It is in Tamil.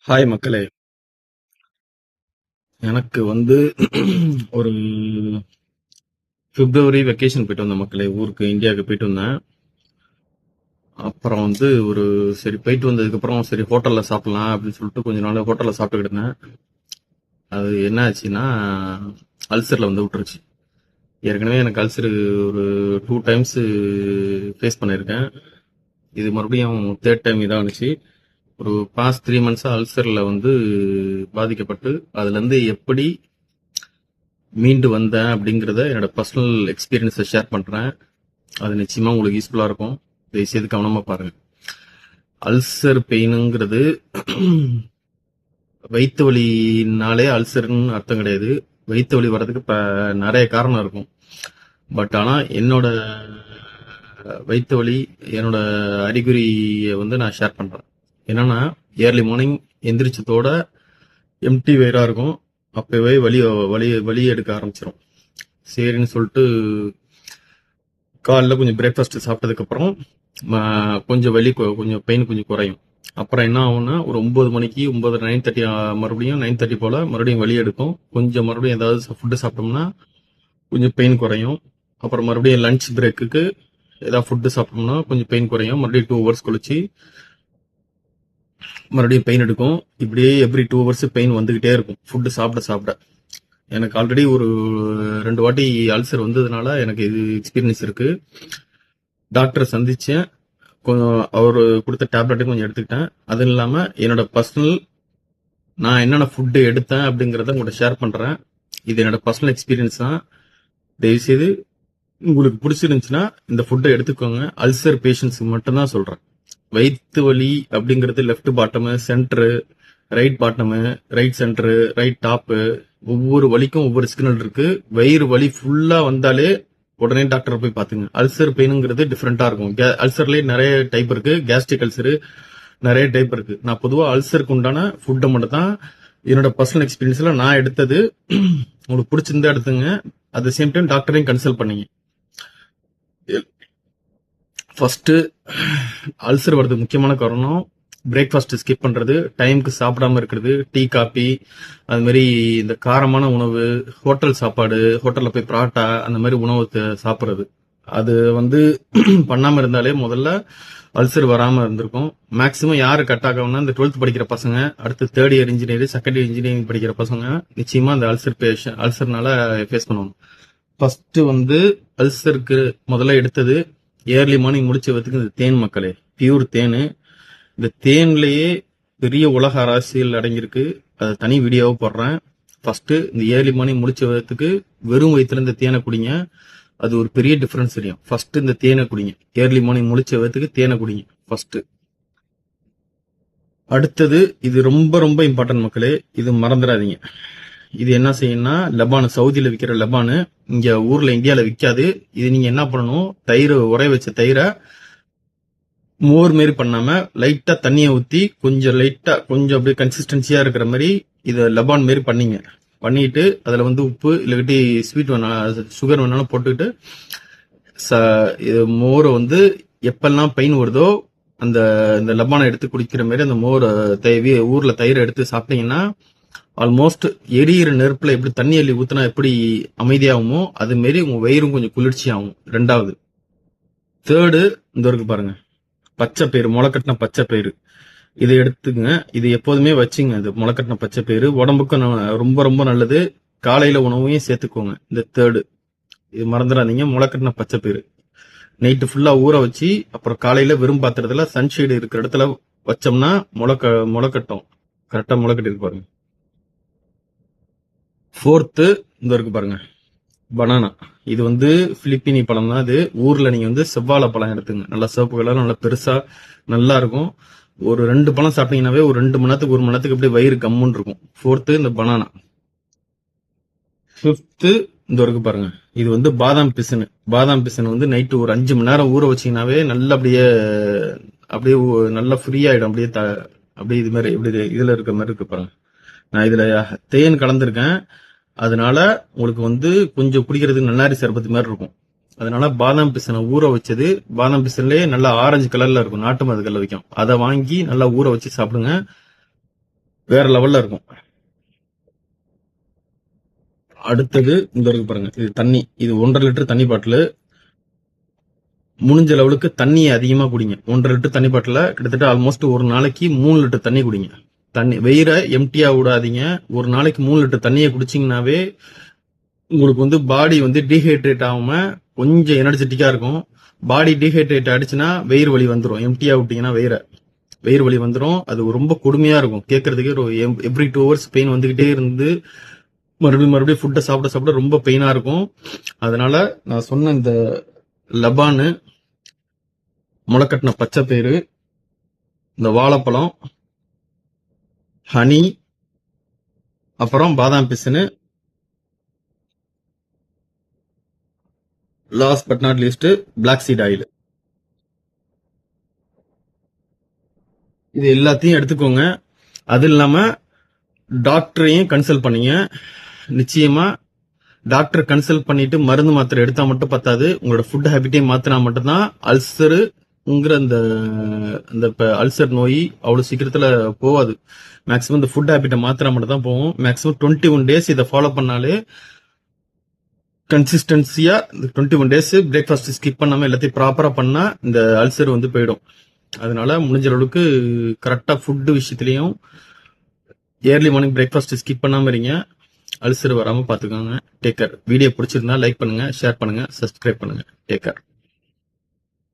ஹாய் மக்களே. எனக்கு ஒரு பிப்ரவரி வெக்கேஷன் போயிட்டு வந்தேன் மக்களே. ஊருக்கு இந்தியாவுக்கு போயிட்டு வந்தேன். அப்புறம் ஒரு சரி போயிட்டு வந்ததுக்கப்புறம் சரி ஹோட்டலில் சாப்பிடலாம் அப்படின்னு சொல்லிட்டு கொஞ்ச நாள் ஹோட்டலில் சாப்பிட்டுக்கிட்டு இருந்தேன். அது என்ன ஆச்சுன்னா அல்சரில் விட்டுருச்சு. ஏற்கனவே எனக்கு அல்சர் ஒரு 2 டைம்ஸ் ஃபேஸ் பண்ணியிருக்கேன். இது மறுபடியும் தேர்ட் டைம் இதாக இருந்துச்சு. ஒரு பாஸ்ட் 3 மந்த்ஸாக அல்சரில் பாதிக்கப்பட்டு அதுலேருந்து எப்படி மீண்டு வந்தேன் அப்படிங்கிறத என்னோட பர்சனல் எக்ஸ்பீரியன்ஸை ஷேர் பண்ணுறேன். அது நிச்சயமாக உங்களுக்கு யூஸ்ஃபுல்லாக இருக்கும். தயவுசெய்து கவனமாக பாருங்கள். அல்சர் பெயினுங்கிறது வயிற்று வலினாலே அல்சர்னு அர்த்தம் கிடையாது. வயிற்று வலி வர்றதுக்கு இப்போ நிறைய காரணம் இருக்கும். பட் ஆனால் என்னோட வயிற்று வலி என்னோட அறிகுறியை நான் ஷேர் பண்ணுறேன். என்னன்னா ஏர்லி மார்னிங் எந்திரிச்சதோட எம்டி வயிறாக இருக்கும். அப்பவே வலி எடுக்க ஆரம்பிச்சிடும். சரின்னு சொல்லிட்டு காலைல கொஞ்சம் பிரேக்ஃபாஸ்ட் சாப்பிட்டதுக்கப்புறம் கொஞ்சம் கொஞ்சம் பெயின் கொஞ்சம் குறையும். அப்புறம் என்ன ஆகும்னா ஒரு 9 மணிக்கு 9, 9:30 மறுபடியும் 9:30 போல் மறுபடியும் வலி எடுக்கும். கொஞ்சம் மறுபடியும் ஏதாவது ஃபுட்டு சாப்பிட்டோம்னா கொஞ்சம் பெயின் குறையும். அப்புறம் மறுபடியும் லஞ்ச் பிரேக்குக்கு ஏதாவது ஃபுட்டு சாப்பிட்டோம்னா கொஞ்சம் பெயின் குறையும். மறுபடியும் 2 ஹவர்ஸ் கழிச்சு மறுபடியும் பெயின் எடுக்கும். இப்படியே எவ்ரி 2 ஹவர்ஸ் பெயின் வந்துகிட்டே இருக்கும் ஃபுட்டு சாப்பிட சாப்பிட. எனக்கு ஆல்ரெடி ஒரு 2 வாட்டி அல்சர் வந்ததுனால எனக்கு இது எக்ஸ்பீரியன்ஸ் இருக்கு. டாக்டரை சந்திச்சேன். கொஞ்சம் அவர் கொடுத்த டேப்லெட்டும் கொஞ்சம் எடுத்துக்கிட்டேன். அது இல்லாமல் என்னோட பர்சனல் நான் என்னென்ன ஃபுட்டு எடுத்தேன் அப்படிங்கிறத உங்கள்கிட்ட ஷேர் பண்ணுறேன். இது என்னோட பர்சனல் எக்ஸ்பீரியன்ஸ் தான். தயவுசெய்து உங்களுக்கு பிடிச்சிருந்துச்சுன்னா இந்த ஃபுட்டை எடுத்துக்கோங்க. அல்சர் பேஷண்ட்ஸுக்கு மட்டும்தான் சொல்கிறேன். வயிற்று வலி அப்படிங்கிறது left bottom, centre, right bottom, right centre, right top, ஒவ்வொரு வலிக்கும் ஒவ்வொரு சிக்னல் இருக்கு. வயிறு வலி ஃபுல்லா வந்தாலே உடனே டாக்டர் போய் பாத்துங்க. அல்சர் பெயினுங்கிறது டிஃப்ரெண்டா இருக்கும். அல்சர்லயே நிறைய டைப் இருக்கு. கேஸ்ட்ரிக் அல்சர் நிறைய டைப் இருக்கு. நான் பொதுவாக அல்சருக்கு உண்டான ஃபுட்டை மட்டும் தான் என்னோட பர்சனல் எக்ஸ்பீரியன்ஸ்ல நான் எடுத்தது. உங்களுக்கு பிடிச்சிருந்தா எடுத்துங்க. அட் த சேம் டைம் டாக்டரையும் கன்சல்ட் பண்ணீங்க. ஃபர்ஸ்ட் அல்சர் வர்றதுக்கு முக்கியமான காரணம் பிரேக்ஃபாஸ்ட் ஸ்கிப் பண்றது, டைமுக்கு சாப்பிடாம இருக்கிறது, டீ காபி, அது மாதிரி இந்த காரமான உணவு, ஹோட்டல் சாப்பாடு, ஹோட்டல்ல போய் பராட்டா அந்த மாதிரி உணவு சாப்பிட்றது. அது பண்ணாம இருந்தாலே முதல்ல அல்சர் வராம இருந்திருக்கும். மேக்சிமம் யாரு கட் ஆகும்னா இந்த 12th படிக்கிற பசங்க, அடுத்து 3rd year engineering, 2nd year engineering படிக்கிற பசங்க நிச்சயமா அந்த அல்சர்னால ஃபேஸ் பண்ணுவாங்க. ஃபர்ஸ்ட் அல்சருக்கு முதல்ல எடுத்தது ஏர்லி மார்னிங் முடிச்சதுக்கு இந்த தேன் மக்களே, பியூர் தேன். இந்த தேன்லயே பெரிய உலக அரசியல் அடங்கியிருக்கு. அதை தனி வீடியோவை போடுறேன். ஃபர்ஸ்ட் இந்த ஏர்லி மார்னிங் முடிச்சதுக்கு வெறும் வயிற்றுல இந்த தேனை குடிங்க. அது ஒரு பெரிய டிஃபரன்ஸ் தெரியும். ஃபர்ஸ்ட் இந்த தேனை குடிங்க. ஏர்லி மார்னிங் முடிச்சதுக்கு தேனை குடிங்க ஃபர்ஸ்ட். அடுத்தது இது ரொம்ப ரொம்ப இம்பார்ட்டன்ட் மக்களே, இது மறந்துடாதீங்க. இது என்ன செய்யணும்னா லெபானு, சவுதியில விற்கிற லெபானு இங்க ஊர்ல இந்தியாவில விற்காது. இது நீங்க என்ன பண்ணணும், தயிர் உரைய வச்ச தயிரை மோர் மாரி பண்ணாம லைட்டா தண்ணியை ஊத்தி கொஞ்சம் அப்படியே கன்சிஸ்டன்சியா இருக்கிற மாதிரி இதை லெபான் மாரி பண்ணீங்க. பண்ணிட்டு அதுல உப்பு இல்லைக்கிட்டி ஸ்வீட் சுகர் வேணாலும் போட்டுக்கிட்டு மோரை எப்பெல்லாம் பெயின் வருதோ இந்த லெபானை எடுத்து குடிக்கிற மாதிரி அந்த மோரை ஊர்ல தயிரை எடுத்து சாப்பிட்டீங்கன்னா ஆல்மோஸ்ட் எரியிற நெருப்புல எப்படி தண்ணி அள்ளி ஊத்துனா எப்படி அமைதியாகுமோ அது மாரி உங்க வயிறும் கொஞ்சம் குளிர்ச்சி ஆகும். 2வது. 3rd இந்த இருக்கு பாருங்க, பச்சை பயிறு, முளைக்கட்டின பச்சை பயிறு. இதை எடுத்துங்க. இது எப்போதுமே வச்சுங்க. இது முளைக்கட்டின பச்சை பயிறு உடம்புக்கு ரொம்ப ரொம்ப நல்லது. காலையில உணவையும் சேர்த்துக்கோங்க. இந்த 3rd இது மறந்துடாதீங்க. முளைக்கட்டின பச்சை பயிறு நைட்டு ஃபுல்லா ஊற வச்சு அப்புறம் காலையில வெறும் பாத்திரத்துல சன்ஷேடு இருக்கிற இடத்துல வச்சோம்னா முளைக்கட்டும். கரெக்டா முளைக்கட்டி இருக்கு பாருங்க. 4th இந்த இருக்கு பாருங்க, பனானா. இது பிலிப்பினி பழம் தான். இது ஊர்ல நீங்க செவ்வாழை பழம் எடுத்துங்க. நல்லா சிவப்பு கலர், நல்லா பெருசா நல்லா இருக்கும். ஒரு 2 பழம் சாப்பிட்டீங்கன்னாவே ஒரு 2 மணி நேரத்துக்கு 1 மணி நேரத்துக்கு அப்படியே வயிறு கம்முன்னு இருக்கும். 4th இந்த பனானா. 5th இந்த இருக்கு பாருங்க, இது பாதாம் பிசின். பாதாம் பிசின் நைட்டு ஒரு 5 மணி நேரம் ஊற வச்சீங்கன்னாவே நல்லா அப்படியே நல்லா ஃப்ரீ ஆயிடும். அப்படியே இது மாதிரி இப்படி இதுல இருக்க மாதிரி இருக்கு பாருங்க. நான் இதுல தேன் கலந்துருக்கேன். அதனால உங்களுக்கு கொஞ்சம் குடிக்கிறதுக்கு நன்னாரி சர்பத்து மாதிரி இருக்கும். அதனால பாதாம் பிசனை ஊற வச்சது, பாதாம் பிசன்லயே நல்லா ஆரஞ்சு கலர்ல இருக்கும், நாட்டு மருந்துகள்ல வைக்கும். அதை வாங்கி நல்லா ஊற வச்சு சாப்பிடுங்க. வேற லெவல்ல இருக்கும். அடுத்தது இந்த இருக்கு பாருங்க, இது தண்ணி. இது 1.5 லிட்டர் தண்ணி பாட்டில். முடிஞ்ச லெவலுக்கு தண்ணியை அதிகமா குடிங்க. 1.5 லிட்டர் தண்ணி பாட்டில கிட்டத்தட்ட ஆல்மோஸ்ட் ஒரு நாளைக்கு 3 லிட்டர் தண்ணி குடிங்க. தண்ணி வெயிரை எம்டியா விடாதீங்க. ஒரு நாளைக்கு 3 லிட்டர் தண்ணியை குடிச்சிங்கனாவே உங்களுக்கு வந்து பாடி வந்து டீஹைட்ரேட் ஆகாம கொஞ்சம் எனர்ஜெட்டிக்கா இருக்கும். பாடி டீஹைட்ரேட் ஆயிடுச்சுன்னா வெயிர் வலி வந்துடும். எம்டியா விட்டீங்கன்னா வெயிர் வலி வந்துடும். அது ரொம்ப கொடுமையா இருக்கும் கேட்கறதுக்கு. எவ்ரி 2 hours பெயின் வந்துகிட்டே இருந்து மறுபடியும் ஃபுட்டை சாப்பிட ரொம்ப பெயினா இருக்கும். அதனால நான் சொன்ன இந்த லபானு, முளைக்கட்டின பச்சை பயிறு, இந்த வாழைப்பழம், ஹனி, அப்புறம் பாதாம் பிசினு, last but not least black seed oil. இது எல்லாத்தையும் எடுத்துக்கோங்க. அது இல்லாம டாக்டரையும் கன்சல்ட் பண்ணீங்க. நிச்சயமா டாக்டர் கன்சல்ட் பண்ணிட்டு மருந்து மாத்திரை எடுத்தா மட்டும் பத்தாது. உங்களோட ஃபுட் ஹேபிட்டே மாத்தினா மட்டும்தான் அல்சருங்கிற அந்த அல்சர் நோய் அவ்வளவு சீக்கிரத்துல போகாது. மேக்சிமம் இந்த ஃபுட் ஹேபிட்டை மாத்தினா மட்டும் தான் போகும். மேக்சிமம் 21 days இதை ஃபாலோ பண்ணாலே கன்சிஸ்டன்சியா இந்த 21 days பிரேக்ஃபாஸ்ட் ஸ்கிப் பண்ணாம எல்லாத்தையும் ப்ராப்பரா பண்ணா இந்த அல்சர் வந்து போயிடும். அதனால முடிஞ்ச அளவுக்கு கரெக்டா ஃபுட் விஷயத்திலையும் ஏர்லி மார்னிங் பிரேக்ஃபாஸ்ட் ஸ்கிப் பண்ணாம இருங்க. அல்சர் வராம பாத்துக்கோங்க. Take care. வீடியோ பிடிச்சிருந்தா லைக் பண்ணுங்க, ஷேர் பண்ணுங்க, சப்ஸ்கிரைப் பண்ணுங்க. Take care.